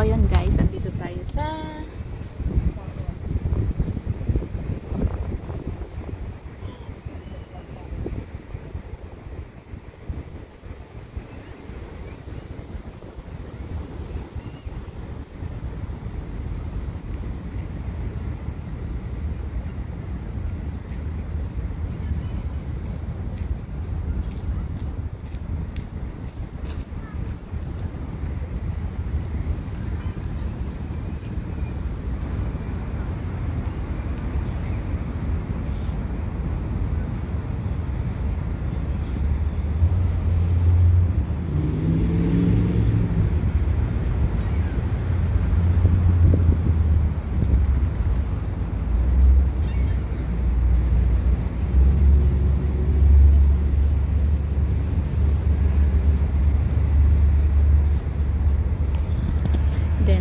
ayan guys, andito tayo sa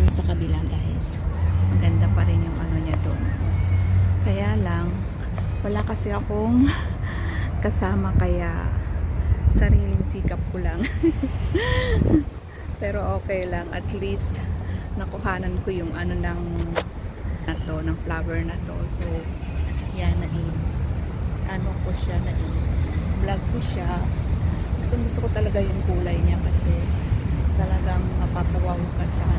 sa kabila guys. Maganda pa rin yung ano niya doon. Kaya lang wala kasi akong kasama, kaya sariling sikap ko lang. Pero okay lang, at least nakuhanan ko yung ano ng flower na to. So yan, ano ko siya, vlog ko siya. Gusto ko talaga yung kulay niya kasi talagang mapapawaw ka sa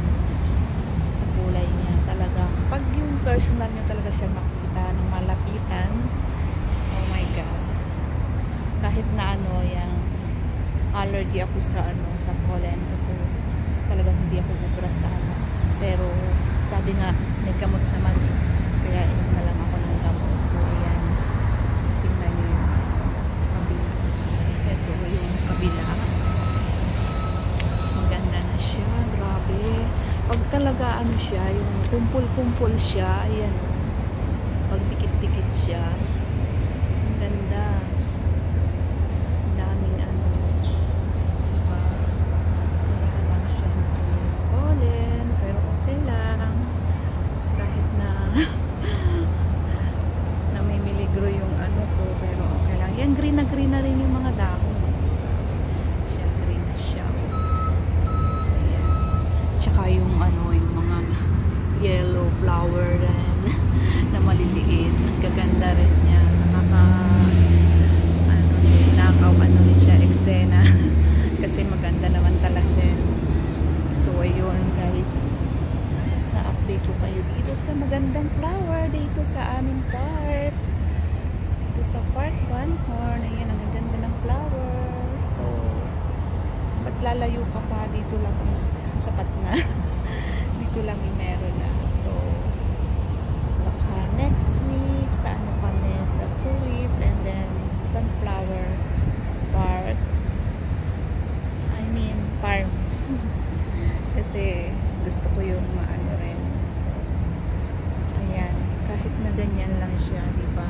kulay niya. Talagang pag yung personal niya talaga siya makita ng malapitan, oh my god, kahit na ano, yung allergy ako sa sa pollen kasi talagang hindi ako bubura sa pero sabi nga may gamot naman kaya inom na lang ako ng gamot. So ayan, tingnan niyo sa kabila, ito yung kabila, maganda na siya, grabe. Pag talaga ano siya, yung kumpul-kumpul siya, ayan, pag dikit-dikit siya, ang ganda. Ang daming diba? Kaya lang siya pollen, pero okay lang. Kahit na namimiligro yung ko, pero okay lang. Yan, green na rin yung mga dahon. Siya, green na siya. Tsaka yung yung mga yellow flower rin na maliliit, gaganda rin niya, rin siya, eksena. Kasi maganda naman talaga din. So ayun guys, na-update ko kayo dito sa magandang flower dito sa aming park, dito sa Park One Horn. Ayan, ang ganda ng flower. So ba't lalayo ka pa? Dito lang sapat na. Dito lang yung meron na. So baka next week sa kami sa tulip and then sunflower park, farm. Kasi gusto ko yung maano rin. So ayan, kahit na ganyan lang siya, diba,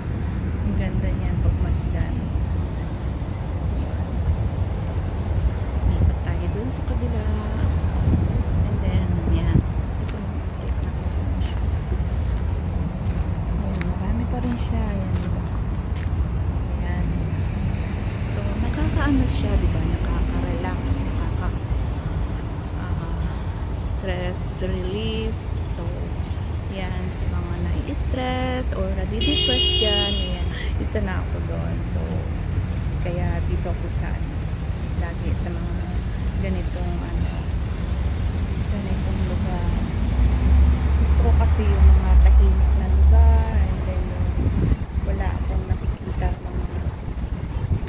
ang ganda niyan pagmasdan. So dun sa kabila, and then yan, ito yung straight na ko siya. So ayan, marami pa rin siya, ayan, diba, ayan. So nakakaano siya, diba, nakaka-relax, stress relief. So yan, sa mga nai-stress or nadi-depress dyan, ayan, isa na ako doon. So kaya dito ako sa lagi sa mga ganitong lugar. Gusto ko kasi yung mga tahimik na lugar, and then wala akong nakikita mga,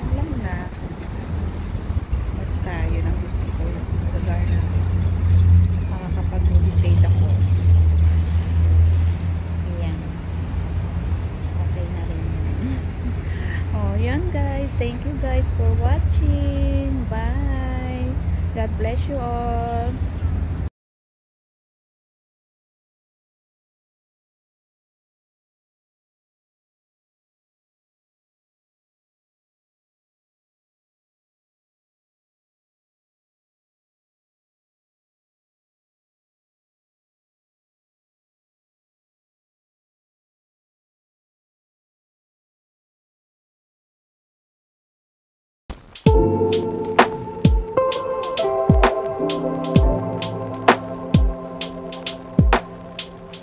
alam na, basta yun ang gusto ko, yung lugar na makakapag-meditate ako. So ayan, okay na rin yun. Oh yan guys, thank you guys for watching. Bye. God bless you all.